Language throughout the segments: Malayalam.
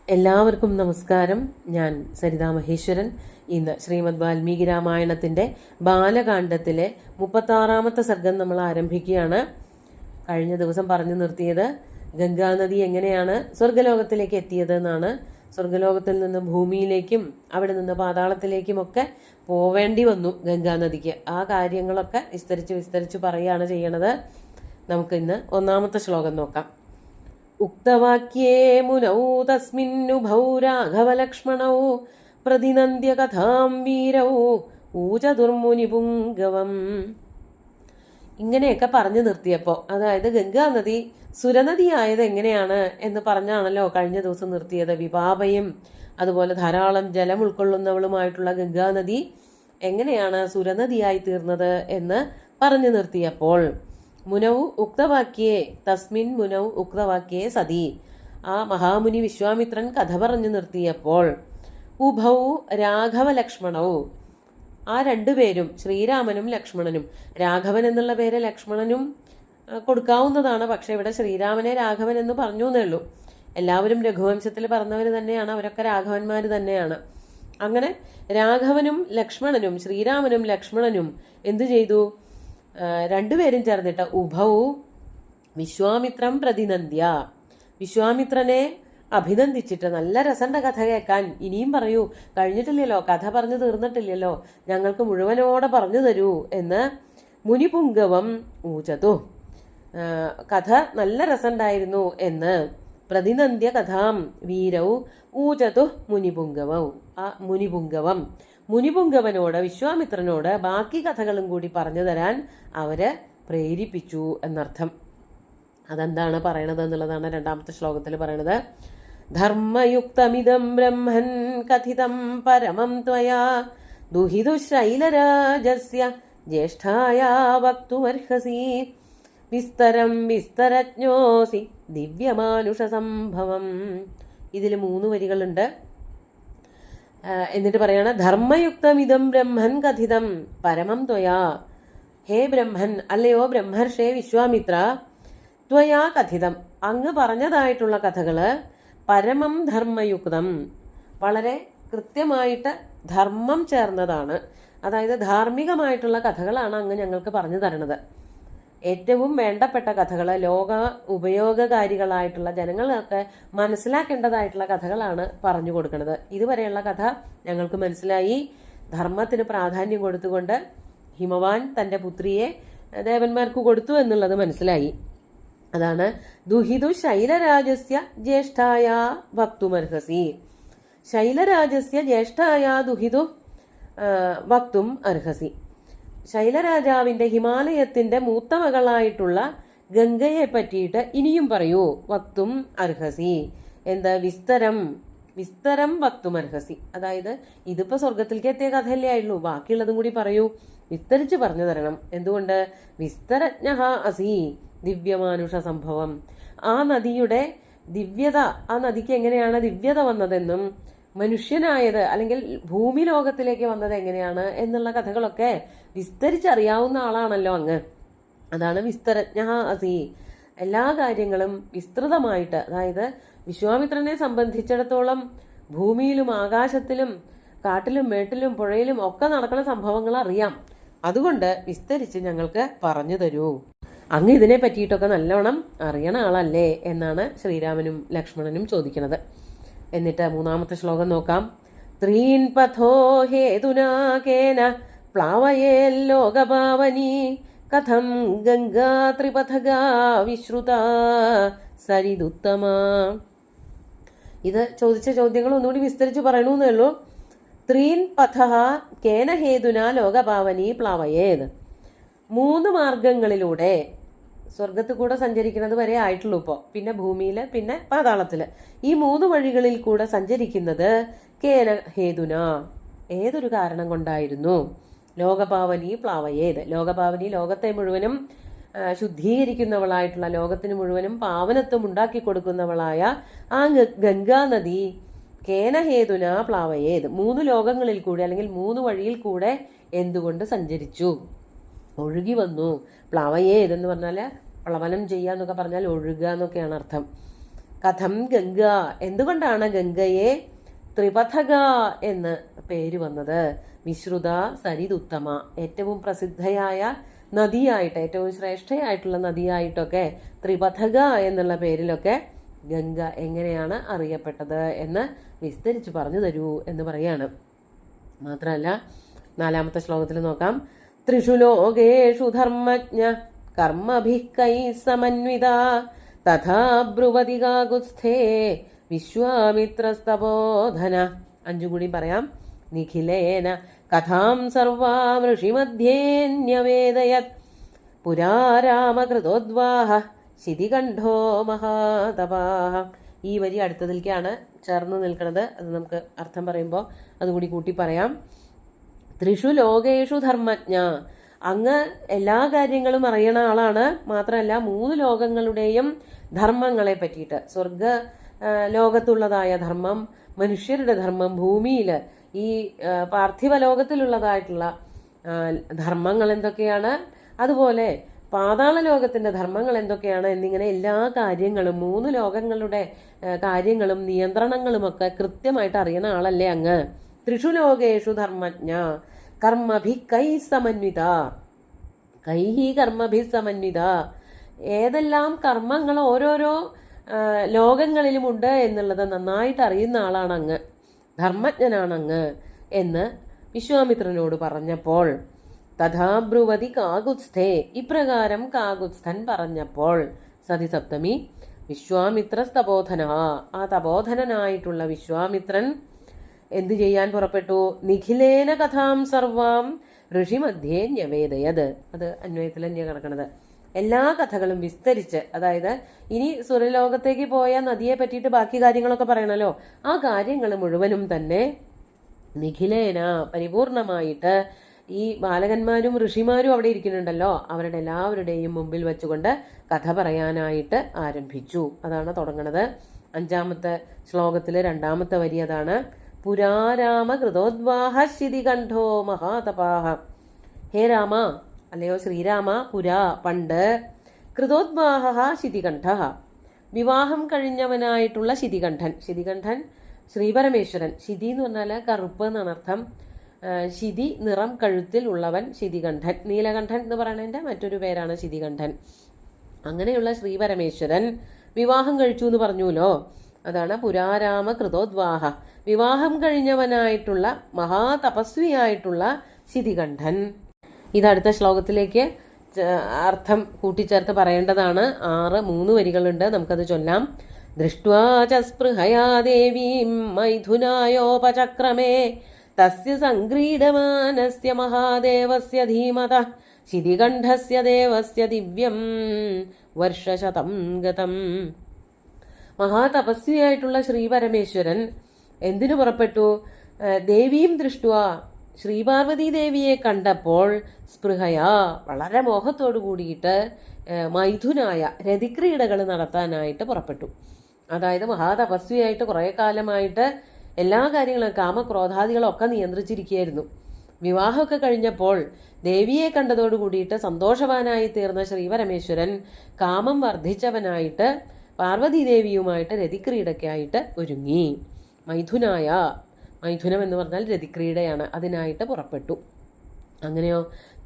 എല്ലാവർക്കും നമസ്കാരം. ഞാൻ സരിതാ മഹേശ്വരൻ. ഇന്ന് ശ്രീമദ് വാൽമീകി രാമായണത്തിന്റെ ബാലകാണ്ഡത്തിലെ 36-ാമത്തെ സർഗം നമ്മൾ ആരംഭിക്കുകയാണ്. കഴിഞ്ഞ ദിവസം പറഞ്ഞു നിർത്തിയത് ഗംഗാനദി എങ്ങനെയാണ് സ്വർഗലോകത്തിലേക്ക് എത്തിയത് എന്നാണ്. സ്വർഗലോകത്തിൽ നിന്ന് ഭൂമിയിലേക്കും അവിടെ നിന്ന് പാതാളത്തിലേക്കും ഒക്കെ പോവേണ്ടി വന്നു ഗംഗാനദിക്ക്. ആ കാര്യങ്ങളൊക്കെ വിസ്തരിച്ച് പറയുകയാണ് ചെയ്യണത്. നമുക്ക് ഇന്ന് 1-ാമത്തെ ശ്ലോകം നോക്കാം. ഉക്തവാക്യേ മുനൗ തസ്മിന്നുഭൗ രാഘവലക്ഷ്മണൗ പ്രതിനന്ദ്യ കഥാം വീരൗ ഊചതുർമുനിപുംഗവം. ഇങ്ങനെയൊക്കെ പറഞ്ഞു നിർത്തിയപ്പോൾ, അതായത് ഗംഗാനദി സുരനദിയായത് എങ്ങനെയാണ് എന്ന് പറഞ്ഞാണല്ലോ കഴിഞ്ഞ ദിവസം നിർത്തിയത്. വിപാപയും അതുപോലെ ധാരാളം ജലം ഉൾക്കൊള്ളുന്നവളുമായിട്ടുള്ള ഗംഗാനദി എങ്ങനെയാണ് സുരനദിയായി തീർന്നത് എന്ന് പറഞ്ഞു നിർത്തിയപ്പോൾ, മുനൗ ഉക്തവാക്യേ തസ്മിൻ മുനൗ ഉക്തവാക്യേ സതി, ആ മഹാമുനി വിശ്വാമിത്രൻ കഥ പറഞ്ഞു നിർത്തിയപ്പോൾ, ഉഭൗ രാഘവ ലക്ഷ്മണവും, ആ രണ്ടുപേരും ശ്രീരാമനും ലക്ഷ്മണനും. രാഘവൻ എന്നുള്ള പേര് ലക്ഷ്മണനും കൊടുക്കാവുന്നതാണ്, പക്ഷെ ഇവിടെ ശ്രീരാമനെ രാഘവൻ എന്ന് പറഞ്ഞു എന്നേ ഉള്ളൂ. എല്ലാവരും രഘുവംശത്തിൽ പറഞ്ഞവർ തന്നെയാണ്, അവരൊക്കെ രാഘവന്മാർ തന്നെയാണ്. അങ്ങനെ രാഘവനും ലക്ഷ്മണനും, ശ്രീരാമനും ലക്ഷ്മണനും എന്തു ചെയ്തു? രണ്ടുപേരും ചേർന്നിട്ട് ഉഭൗ വിശ്വാമിത്രം പ്രതിനന്ദ്യ, വിശ്വാമിത്രനെ അഭിനന്ദിച്ചിട്ട്, നല്ല രസന്റെ കഥ കേൾക്കാൻ, ഇനിയും പറയൂ, കഴിഞ്ഞിട്ടില്ലല്ലോ, കഥ പറഞ്ഞു തീർന്നിട്ടില്ലല്ലോ, ഞങ്ങൾക്ക് മുഴുവനോടെ പറഞ്ഞു തരൂ എന്ന് മുനിപുംഗവം ഊചതു, കഥ നല്ല രസമുണ്ടായിരുന്നു എന്ന് പ്രതിനന്ദ്യ കഥാം വീരൗ ഊചതു മുനിപുംഗവം, ആ മുനിപുംഗവനോട്, വിശ്വാമിത്രനോട് ബാക്കി കഥകളും കൂടി പറഞ്ഞു തരാൻ അവര് പ്രേരിപ്പിച്ചു എന്നർത്ഥം. അതെന്താണ് പറയണത് എന്നുള്ളതാണ് 2-ാമത്തെ ശ്ലോകത്തിൽ പറയണത്. ധർമ്മയുക്തമിദം ബ്രഹ്മൻ കഥിതം പരമം ത്വയാ ദുഹിതുശൈലരാജസ്യ ജ്യേഷ്ഠായാ വക്തുമർഹസി വിസ്തരം വിസ്തരജ്ഞോസി ദിവ്യമാനുഷ സംഭവം. ഇതിൽ 3 വരികളുണ്ട്. എന്നിട്ട് പറയാണ്, ധർമ്മയുക്തമിതം ബ്രഹ്മൻ കഥിതം പരമം ത്വയാ, ഹേ ബ്രഹ്മൻ, അല്ലയോ ബ്രഹ്മർഷേ വിശ്വാമിത്ര, ത്വയാ കഥിതം, അങ്ങ് പറഞ്ഞതായിട്ടുള്ള കഥകള് പരമം ധർമ്മയുക്തം, വളരെ കൃത്യമായിട്ട് ധർമ്മം ചേർന്നതാണ്. അതായത് ധാർമ്മികമായിട്ടുള്ള കഥകളാണ് അങ്ങ് ഞങ്ങൾക്ക് പറഞ്ഞു തരണത്. ഏറ്റവും വേണ്ടപ്പെട്ട കഥകൾ, ലോക ഉപയോഗകാരികളായിട്ടുള്ള ജനങ്ങളൊക്കെ മനസ്സിലാക്കേണ്ടതായിട്ടുള്ള കഥകളാണ് പറഞ്ഞു കൊടുക്കുന്നത്. ഇതുവരെയുള്ള കഥ ഞങ്ങൾക്ക് മനസ്സിലായി. ധർമ്മത്തിന് പ്രാധാന്യം കൊടുത്തുകൊണ്ട് ഹിമവാൻ തൻ്റെ പുത്രിയെ ദേവന്മാർക്ക് കൊടുത്തു എന്നുള്ളത് മനസ്സിലായി. അതാണ് ദുഹിതു ശൈലരാജസ്യ ജ്യേഷ്ഠായ വക്തുമർഹസി, ശൈലരാജസ്യ ജ്യേഷ്ഠായ ദുഹിതു വക്തും അർഹസി, ശൈലരാജാവിന്റെ ഹിമാലയത്തിന്റെ മൂത്ത മകളായിട്ടുള്ള ഗംഗയെ പറ്റിയിട്ട് ഇനിയും പറയൂ. വക്തും അർഹസി, എന്താ? വിസ്തരം വക്തും അർഹസി, അതായത് ഇതിപ്പോ സ്വർഗത്തിലേക്ക് എത്തിയ കഥയല്ലേ ആയുള്ളൂ, ബാക്കിയുള്ളതും കൂടി പറയൂ, വിസ്തരിച്ച് പറഞ്ഞു തരണം. എന്തുകൊണ്ട്? വിസ്തരജ്ഞ അസി ദിവ്യമാനുഷ സംഭവം, ആ നദിയുടെ ദിവ്യത, ആ നദിക്ക് എങ്ങനെയാണ് ദിവ്യത വന്നതെന്നും മനുഷ്യനായത് അല്ലെങ്കിൽ ഭൂമി ലോകത്തിലേക്ക് വന്നത് എങ്ങനെയാണ് എന്നുള്ള കഥകളൊക്കെ വിസ്തരിച്ചറിയാവുന്ന ആളാണല്ലോ അങ്ങ്. അതാണ് വിസ്തരജ്ഞ അസി, എല്ലാ കാര്യങ്ങളും വിസ്തൃതമായിട്ട്, അതായത് വിശ്വാമിത്രനെ സംബന്ധിച്ചിടത്തോളം ഭൂമിയിലും ആകാശത്തിലും കാട്ടിലും മേട്ടിലും പുഴയിലും ഒക്കെ നടക്കുന്ന സംഭവങ്ങൾ അറിയാം. അതുകൊണ്ട് വിസ്തരിച്ച് ഞങ്ങൾക്ക് പറഞ്ഞു തരൂ, അങ്ങ് ഇതിനെ പറ്റിയിട്ടൊക്കെ നല്ലോണം അറിയണ ആളല്ലേ എന്നാണ് ശ്രീരാമനും ലക്ഷ്മണനും ചോദിക്കുന്നത്. എന്നിട്ട് 3-ാമത്തെ ശ്ലോകം നോക്കാം. ത്രീൻ പഥോ ഹേതുനാകേന പ്ലാവയേല്ലോകപാവനി കഥം ഗംഗാ ത്രിപഥഗാ വിശ്രുത സരിദുത്തമ. ഇത് ചോദിച്ച ചോദ്യങ്ങൾ ഒന്നുകൂടി വിസ്തരിച്ച് പറയണമെന്നേ ഉള്ളൂ. ത്രീൻ പഥ കേന ഹേതുന ലോകപാവനി പ്ലാവയേത്, 3 മാർഗങ്ങളിലൂടെ, സ്വർഗത്തിൽ കൂടെ സഞ്ചരിക്കുന്നത് വരെ ആയിട്ടുള്ളൂ ഇപ്പോൾ, പിന്നെ ഭൂമിയിൽ, പിന്നെ പാതാളത്തില്, ഈ 3 വഴികളിൽ കൂടെ സഞ്ചരിക്കുന്നത് കേന ഹേതുന, ഏതൊരു കാരണം കൊണ്ടായിരുന്നു? ലോകപാവനി പ്ലാവയേത്, ലോകപാവനി ലോകത്തെ മുഴുവനും ശുദ്ധീകരിക്കുന്നവളായിട്ടുള്ള, ലോകത്തിന് മുഴുവനും പാവനത്വം ഉണ്ടാക്കി കൊടുക്കുന്നവളായ ആ ഗംഗാനദി കേന ഹേതുന പ്ലാവയേത്, 3 ലോകങ്ങളിൽ കൂടെ അല്ലെങ്കിൽ 3 വഴിയിൽ കൂടെ എന്തുകൊണ്ട് സഞ്ചരിച്ചു, ഒഴുകി വന്നു. പ്ലവയേതെന്ന് പറഞ്ഞാൽ പ്ലവനം ചെയ്യുക എന്നൊക്കെ പറഞ്ഞാൽ ഒഴുകുക എന്നൊക്കെയാണ് അർത്ഥം. കഥം ഗംഗ, എന്തുകൊണ്ടാണ് ഗംഗയെ ത്രിപഥക എന്ന് പേര് വന്നത്? വിശ്രുത സരിതുത്തമ, ഏറ്റവും പ്രസിദ്ധയായ നദിയായിട്ട്, ഏറ്റവും ശ്രേഷ്ഠയായിട്ടുള്ള നദിയായിട്ടൊക്കെ ത്രിപഥക എന്നുള്ള പേരിലൊക്കെ ഗംഗ എങ്ങനെയാണ് അറിയപ്പെട്ടത് എന്ന് വിസ്തരിച്ച് പറഞ്ഞു തരൂ എന്ന് പറയാണ്. മാത്രമല്ല 4-ാമത്തെ ശ്ലോകത്തിൽ നോക്കാം. ത്രിഷു ലോകേഷു ധർമ്മജ്ഞ കർമ്മഭിഃ കൈ സമന്വിത തഥാ ബ്രുവതി കാകുത്സ്ഥേ വിശ്വാമിത്രസ്തപോധന. 5 കൂടി പറയാം. നിഖിലേന കഥാം സർവാം ഋഷിമധ്യേന്യവേദയത് പുരാ രാമകൃതോദ്വാഹ ശിതികണ്ഠോ മഹാതപാഹ. ഈ വരി അടുത്തതിലേക്കാണ് ചേർന്ന് നിൽക്കുന്നത്. അത് നമുക്ക് അർത്ഥം പറയുമ്പോൾ അതുകൂടി കൂട്ടി പറയാം. ത്രിഷു ലോകേഷു ധർമ്മജ്ഞ, അങ്ങ് എല്ലാ കാര്യങ്ങളും അറിയണ ആളാണ്. മാത്രമല്ല 3 ലോകങ്ങളുടെയും ധർമ്മങ്ങളെ പറ്റിയിട്ട്, സ്വർഗ ലോകത്തുള്ളതായ ധർമ്മം, മനുഷ്യരുടെ ധർമ്മം, ഭൂമിയിൽ ഈ പാർത്ഥിവ ലോകത്തിലുള്ളതായിട്ടുള്ള ധർമ്മങ്ങൾ എന്തൊക്കെയാണ്, അതുപോലെ പാതാള ലോകത്തിന്റെ ധർമ്മങ്ങൾ എന്തൊക്കെയാണ് എന്നിങ്ങനെ എല്ലാ കാര്യങ്ങളും 3 ലോകങ്ങളുടെ കാര്യങ്ങളും നിയന്ത്രണങ്ങളുമൊക്കെ കൃത്യമായിട്ട് അറിയുന്ന ആളല്ലേ അങ്ങ്. ത്രിഷു ലോകേഷു ധർമ്മജ്ഞ കർമ്മഭി കൈ സമന്വിത, കൈഹി കർമ്മഭി സമന്വിത, ഏതെല്ലാം കർമ്മങ്ങൾ ഓരോരോ ലോകങ്ങളിലുമുണ്ട് എന്നുള്ളത് നന്നായിട്ട് അറിയുന്ന ആളാണ് അങ്ങ്, ധർമ്മജ്ഞനാണ് അങ്ങ് എന്ന് വിശ്വാമിത്രനോട് പറഞ്ഞപ്പോൾ തഥാബ്രുവതി കാകുത്സ്ഥേ, ഇപ്രകാരം കാകുത്സ്ഥൻ പറഞ്ഞപ്പോൾ സതിസപ്തമി വിശ്വാമിത്ര തപോധന, ആ തപോധനായിട്ടുള്ള വിശ്വാമിത്രൻ എന്തു ചെയ്യാൻ പുറപ്പെട്ടു? നിഖിലേന കഥാം സർവാം ഋഷിമധ്യേ ന്യവേദയത്. അത് അന്വയത്തിൽ തന്നെ കിടക്കണത്. എല്ലാ കഥകളും വിസ്തരിച്ച്, അതായത് ഇനി സുരലോകത്തേക്ക് പോയ നദിയെ പറ്റിയിട്ട് ബാക്കി കാര്യങ്ങളൊക്കെ പറയണല്ലോ, ആ കാര്യങ്ങൾ മുഴുവനും തന്നെ നിഖിലേന പരിപൂർണമായിട്ട് ഈ ബാലകന്മാരും ഋഷിമാരും അവിടെ ഇരിക്കുന്നുണ്ടല്ലോ, അവരുടെ എല്ലാവരുടെയും മുമ്പിൽ വെച്ചുകൊണ്ട് കഥ പറയാനായിട്ട് ആരംഭിച്ചു. അതാണ് തുടങ്ങണത്. 5-ാമത്തെ ശ്ലോകത്തിലെ 2-ാമത്തെ വരി അതാണ്. പുരാരാമ കൃതോദ്വാഹ ശിതികണ്ഠോ മഹാതപാഹ. ഹേ രാമ, അല്ലയോ ശ്രീരാമ, പുരാ പണ്ട്, കൃതോദ്വാഹ ശിതികണ്ഠ വിവാഹം കഴിഞ്ഞവനായിട്ടുള്ള ശിതികണ്ഠൻ. ശിതികണ്ഠൻ ശ്രീപരമേശ്വരൻ. ശിതി എന്ന് പറഞ്ഞാൽ കറുപ്പ് എന്നാണ് അർത്ഥം. ശിതി നിറം കഴുത്തിൽ ഉള്ളവൻ ശിതികണ്ഠൻ. നീലകണ്ഠൻ എന്ന് പറയുന്നതിന്റെ മറ്റൊരു പേരാണ് ശിതികണ്ഠൻ. അങ്ങനെയുള്ള ശ്രീപരമേശ്വരൻ വിവാഹം കഴിച്ചു എന്ന് പറഞ്ഞുല്ലോ, അതാണ് പുരാരാമ കൃതോദ്വാഹ, വിവാഹം കഴിഞ്ഞവനായിട്ടുള്ള മഹാതപസ്വിയായിട്ടുള്ള ശിതികണ്ഠൻ. ഇതടുത്ത ശ്ലോകത്തിലേക്ക് അർത്ഥം കൂട്ടിച്ചേർത്ത് പറയേണ്ടതാണ്. 3 വരികളുണ്ട്, നമുക്കത് ചൊല്ലാം. ദൃഷ്ട്വാ ച സ്പൃഹയാ ദേവീം മൈഥുനായോപചക്രമേ തസ്യ സംക്രീഡമാനസ്യ മഹാദേവസ്യ ധീമതഃ ശിതികണ്ഠസ്യ ദേവസ്യ ദിവ്യം വർഷശതം ഗതം. മഹാതപസ്വിയായിട്ടുള്ള ശ്രീപരമേശ്വരൻ എന്തിനു പുറപ്പെട്ടു? ദേവീം ദൃഷ്ട്വാ, ശ്രീപാർവതി ദേവിയെ കണ്ടപ്പോൾ സ്പൃഹയാ, വളരെ മോഹത്തോടു കൂടിയിട്ട് മൈഥുനായ രതിക്രീഡകൾ നടത്താനായിട്ട് പുറപ്പെട്ടു. അതായത് മഹാതപസ്വിയായിട്ട് കുറേ കാലമായിട്ട് എല്ലാ കാര്യങ്ങളും കാമക്രോധാദികളൊക്കെ നിയന്ത്രിച്ചിരിക്കുകയായിരുന്നു. വിവാഹമൊക്കെ കഴിഞ്ഞപ്പോൾ ദേവിയെ കണ്ടതോടു കൂടിയിട്ട് സന്തോഷവാനായി തീർന്ന ശ്രീപരമേശ്വരൻ കാമം വർദ്ധിച്ചവനായിട്ട് പാർവതീദേവിയുമായിട്ട് രതിക്രീഡയ്ക്കായിട്ട് ഒരുങ്ങി. മൈഥുനായ, മൈഥുനം എന്ന് പറഞ്ഞാൽ രതിക്രീഡയാണ്, അതിനായിട്ട് പുറപ്പെട്ടു. അങ്ങനെയോ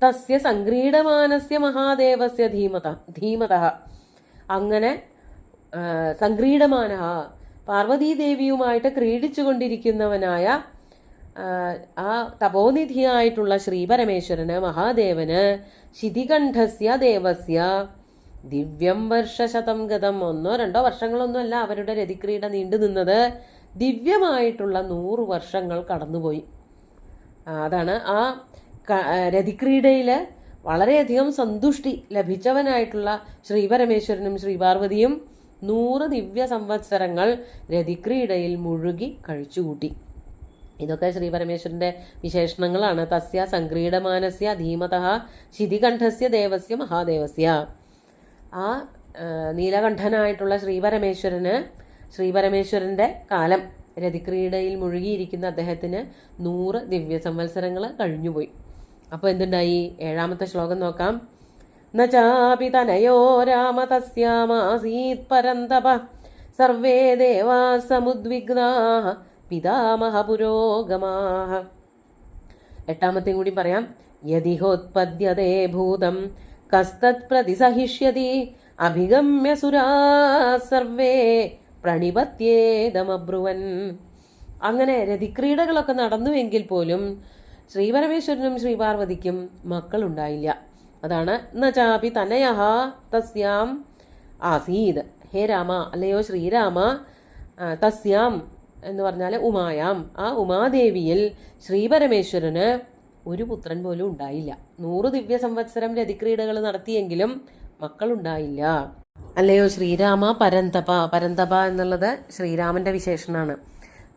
തസ്യ സംക്രീഡമാനസ്യ മഹാദേവസ്യ ധീമതഃ, അങ്ങനെ സംക്രീഡമാന പാർവതീദേവിയുമായിട്ട് ക്രീഡിച്ചു കൊണ്ടിരിക്കുന്നവനായ ആ തപോനിധിയായിട്ടുള്ള ശ്രീപരമേശ്വരന്, മഹാദേവന്, ശിതികണ്ഠസ്യ ദേവസ്യ ദിവ്യം വർഷശതം ഗതം, 1-2 വർഷങ്ങളൊന്നുമല്ല അവരുടെ രതിക്രീഡ നീണ്ടു നിന്നത്, ദിവ്യമായിട്ടുള്ള 100 വർഷങ്ങൾ കടന്നുപോയി. അതാണ് ആ രതിക്രീഡയിൽ വളരെയധികം സന്തുഷ്ടി ലഭിച്ചവനായിട്ടുള്ള ശ്രീപരമേശ്വരനും ശ്രീപാർവതിയും 100 ദിവ്യ സംവത്സരങ്ങൾ രതിക്രീഡയിൽ മുഴുകി കഴിച്ചുകൂട്ടി. ഇതൊക്കെ ശ്രീപരമേശ്വരന്റെ വിശേഷണങ്ങളാണ്. തസ്യ സംക്രീഡമാനസ്യ ധീമതഃ ശിതികണ്ഠസ്യ ദേവസ്യ മഹാദേവസ്യ. ആ നീലകണ്ഠനായിട്ടുള്ള ശ്രീപരമേശ്വരന്റെ കാലം, രതിക്രീഡയിൽ മുഴുകിയിരിക്കുന്ന അദ്ദേഹത്തിന് 100 ദിവ്യ സംവത്സരങ്ങൾ കഴിഞ്ഞുപോയി. അപ്പോൾ എന്തുണ്ടായി? 7-ാമത്തെ ശ്ലോകം നോക്കാം. ന ചാപി തനയോ രാമ തസ്യാമാസീത് പരന്തപ സർവേ ദേവാ സമുദ്വിഗ്നാഃ പിതാമഹ പുരോഗമാഃ. എട്ടാമത്തെയും കൂടി പറയാം. യദിഹോത്പദ്യതേ ഭൂതം കസ്തത് പ്രതിസഹിഷ്യതി അഭിഗമ്യ സുരാഃ സർവേ പ്രണിപത്യേദമബ്രുവൻ. അങ്ങനെ രതിക്രീഡകളൊക്കെ നടന്നുവെങ്കിൽ പോലും ശ്രീപരമേശ്വരനും ശ്രീപാർവതിക്കും മക്കളുണ്ടായില്ല. അതാണ് നചാപി തനയഃ തസ്യാം ആസീത്. ഹേ രാമ, അല്ലയോ ശ്രീരാമ, തസ്യാം എന്ന് പറഞ്ഞാൽ ഉമായാം, ആ ഉമാദേവിയിൽ ശ്രീപരമേശ്വരന് ഒരു പുത്രൻ പോലും ഉണ്ടായില്ല. 100 ദിവ്യ സംവത്സരം രതിക്രീഡകൾ നടത്തിയെങ്കിലും മക്കളുണ്ടായില്ല. അല്ലയോ ശ്രീരാമ പരന്തപ. പരന്തപ എന്നുള്ളത് ശ്രീരാമന്റെ വിശേഷണമാണ്.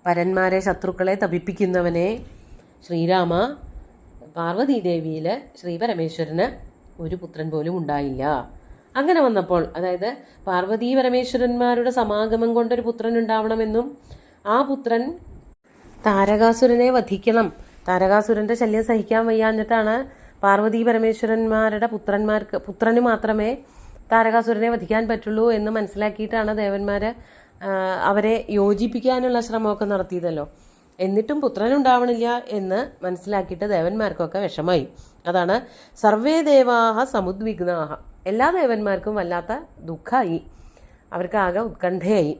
പരന്മാരെ, ശത്രുക്കളെ തപിപ്പിക്കുന്നവനെ ശ്രീരാമ. പാർവതീദേവിയിൽ ശ്രീപരമേശ്വരന് ഒരു പുത്രൻ പോലും ഉണ്ടായില്ല. അങ്ങനെ വന്നപ്പോൾ, അതായത് പാർവതീ പരമേശ്വരന്മാരുടെ സമാഗമം കൊണ്ടൊരു പുത്രൻ ഉണ്ടാവണമെന്നും ആ പുത്രൻ താരകാസുരനെ വധിക്കണം, താരകാസുരന്റെ ശല്യം സഹിക്കാൻ വയ്യാഞ്ഞിട്ടാണ് പാർവതീ പരമേശ്വരന്മാരുടെ പുത്രന് മാത്രമേ താരകാസുരനെ വധിക്കാൻ പറ്റുള്ളൂ എന്ന് മനസ്സിലാക്കിയിട്ടാണ് ദേവന്മാര് അവരെ യോജിപ്പിക്കാനുള്ള ശ്രമമൊക്കെ നടത്തിയതല്ലോ. എന്നിട്ടും പുത്രനുണ്ടാവണില്ല എന്ന് മനസ്സിലാക്കിയിട്ട് ദേവന്മാർക്കൊക്കെ വിഷമായി. അതാണ് സർവേ ദേവാഹ സമുദ്വിഗ്നാഹ. എല്ലാ ദേവന്മാർക്കും വല്ലാത്ത ദുഃഖമായി, അവർക്കാകെ ഉത്കണ്ഠയായി.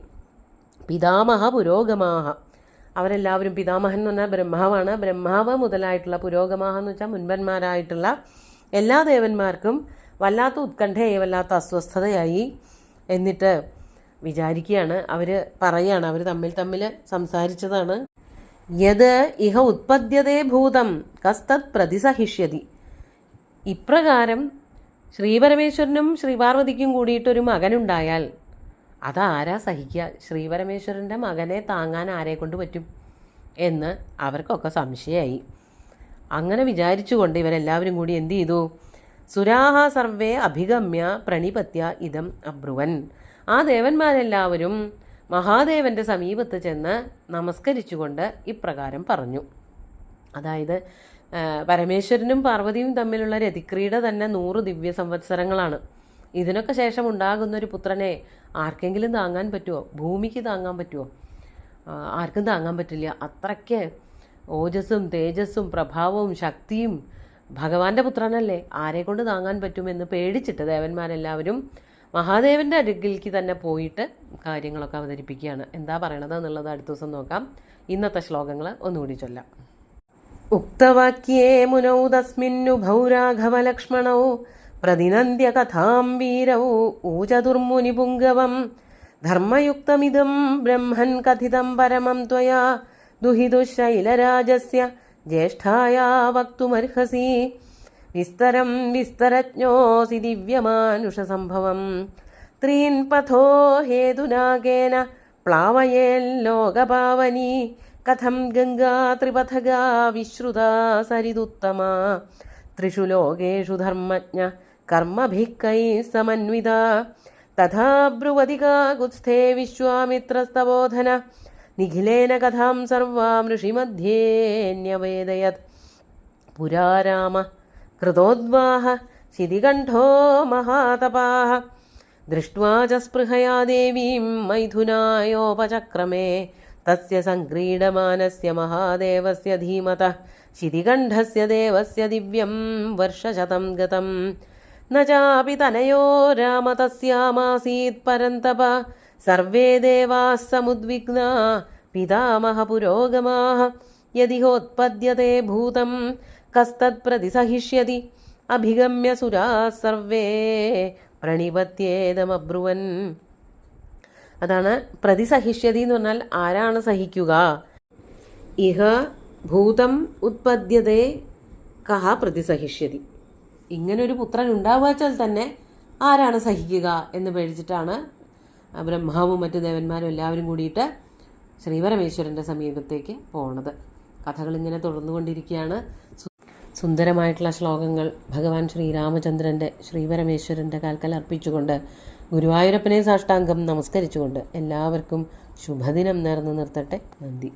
പിതാമഹ പുരോഗമാഹ. അവരെല്ലാവരും, പിതാമഹൻ എന്ന് പറഞ്ഞാൽ ബ്രഹ്മാവാണ്. ബ്രഹ്മാവ് മുതലായിട്ടുള്ള പുരോഗമാഹ എന്ന് വെച്ചാൽ മുൻപന്മാരായിട്ടുള്ള എല്ലാ ദേവന്മാർക്കും വല്ലാത്ത ഉത്കണ്ഠയായി, വല്ലാത്ത അസ്വസ്ഥതയായി. എന്നിട്ട് വിചാരിക്കുകയാണ്, പറയുകയാണ്, അവർ തമ്മിൽ സംസാരിച്ചതാണ്. യത് ഇഹ ഉത്പദ്യതേ ഭൂതം കസ്തത് പ്രതിസഹിഷ്യതി. ഇപ്രകാരം ശ്രീപരമേശ്വരനും ശ്രീപാർവതിക്കും കൂടിയിട്ടൊരു മകനുണ്ടായാൽ അതാരാ സഹിക്കുക? ശ്രീപരമേശ്വരൻ്റെ മകനെ താങ്ങാൻ ആരെ കൊണ്ട് പറ്റും എന്ന് അവർക്കൊക്കെ സംശയമായി. അങ്ങനെ വിചാരിച്ചുകൊണ്ട് ഇവരെല്ലാവരും കൂടി എന്ത് ചെയ്തു? സുരാഹ സർവേ അഭിഗമ്യ പ്രണിപത്യ ഇദം അബ്രുവൻ. ആ ദേവന്മാരെല്ലാവരും മഹാദേവന്റെ സമീപത്ത് ചെന്ന് നമസ്കരിച്ചുകൊണ്ട് ഇപ്രകാരം പറഞ്ഞു. അതായത് പരമേശ്വരനും പാർവതിയും തമ്മിലുള്ള രതിക്രീഡ തന്നെ 100 ദിവ്യ സംവത്സരങ്ങളാണ്. ഇതിനൊക്കെ ശേഷം ഉണ്ടാകുന്ന ഒരു പുത്രനെ ആർക്കെങ്കിലും താങ്ങാൻ പറ്റുമോ? ഭൂമിക്ക് താങ്ങാൻ പറ്റുമോ? ആർക്കും താങ്ങാൻ പറ്റില്ല. അത്രയ്ക്ക് ഓജസ്സും തേജസ്സും പ്രഭാവവും ശക്തിയും ഭഗവാന്റെ പുത്രനല്ലേ, ആരെ കൊണ്ട് താങ്ങാൻ പറ്റുമെന്ന് പേടിച്ചിട്ട് ദേവന്മാരെല്ലാവരും മഹാദേവന്റെ അടുക്കിലേക്ക് തന്നെ പോയിട്ട് കാര്യങ്ങളൊക്കെ അവതരിപ്പിക്കുകയാണ്. എന്താ പറയണത് എന്നുള്ളത് അടുത്ത ദിവസം നോക്കാം. ഇന്നത്തെ ശ്ലോകങ്ങൾ ഒന്നുകൂടി ചൊല്ലാം. ഉക്തവാക്യേ മുനൗ തസ്മിന്നുഭൗ രാഘവലക്ഷ്മണൗ പ്രതിനന്ദ്യ കഥാം വീരൗ ഊചതുർമുനി പുംഗവം ധർമ്മയുക്തമിദം ബ്രഹ്മൻ കഥിതം പരമം ത്വയാ ദുഹിതുശൈലരാജസ്യ ജ്യേഷ്ഠായാ വക്തുമർഹസി വിസ്തരം വിസ്തരജ്ഞോസി ദിവ്യമാനുഷസംഭവം ത്രീൻ പഥോ ഹേതുനാഗേന പ്ലാവയേല്ലോകപാവനി കഥം ഗംഗാ ത്രിപഥഗാ വിശ്രുതാ സരിതുത്തമാ ത്രിഷു ലോകേഷു ധർമ്മജ്ഞ കർമ്മഭിഃ കൈഃ സമന്വിതാ തഥാ ബ്രുവതികാ ഗുത്സ്ഥേ വിശ്വാമിത്രസ്തബോധന നിഖിലേന കഥാം സർവാം ഋഷിമധ്യേ ന്യവേദയത് പുരാ രാമ കൃതോദ്വാഹ ശിതികണ്ഠോ മഹാതപാഃ ദൃഷ്ട്വാ ച സ്പൃഹയാ ദേവീം മൈഥുനായോപചക്രമേ തസ്യ സംക്രീഡമാനസ്യ മഹാദേവസ്യ ധീമതഃ ശിതികണ്ഠസ്യ ദേവസ്യ ദിവ്യം വർഷശതം ഗതം ന ചാപി തനയോ രാമ തസ്യാമാസീത് പരന്തപ സർവേ ദേവാഃ സമുദ്വിഗ്നാ പിതാമഹ പുരോഗമാഃ യദിഹോത്പദ്യതേ ഭൂതം കസ്തത് പ്രതിസഹിഷ്യതി അഭിഗമ്യ സുരാഃ സർവേ പ്രണിപത്യേദമബ്രുവൻ. അതാണ് പ്രതിസഹിഷ്യതി എന്ന് പറഞ്ഞാൽ ആരാണ് സഹിക്കുക? ഇഹ ഭൂതം ഉത്പദ്യതേ കഹ പ്രതിസഹിഷ്യതി. ഇങ്ങനൊരു പുത്രൻ ഉണ്ടാവാച്ചാൽ തന്നെ ആരാണ് സഹിക്കുക എന്ന് പേടിച്ചിട്ടാണ് ബ്രഹ്മാവും മറ്റു ദേവന്മാരും എല്ലാവരും കൂടിയിട്ട് ശ്രീപരമേശ്വരൻ്റെ സമീപത്തേക്ക് പോണത്. കഥകളിങ്ങനെ തുടർന്നുകൊണ്ടിരിക്കുകയാണ്. സുന്ദരമായിട്ടുള്ള ശ്ലോകങ്ങൾ ഭഗവാൻ ശ്രീരാമചന്ദ്രൻ്റെ ശ്രീപരമേശ്വരൻ്റെ കാൽക്കൽ അർപ്പിച്ചുകൊണ്ട് ഗുരുവായൂരപ്പനെ സാഷ്ടാംഗം നമസ്കരിച്ചുകൊണ്ട് എല്ലാവർക്കും ശുഭദിനം നേർന്നു നിർത്തട്ടെ. നന്ദി.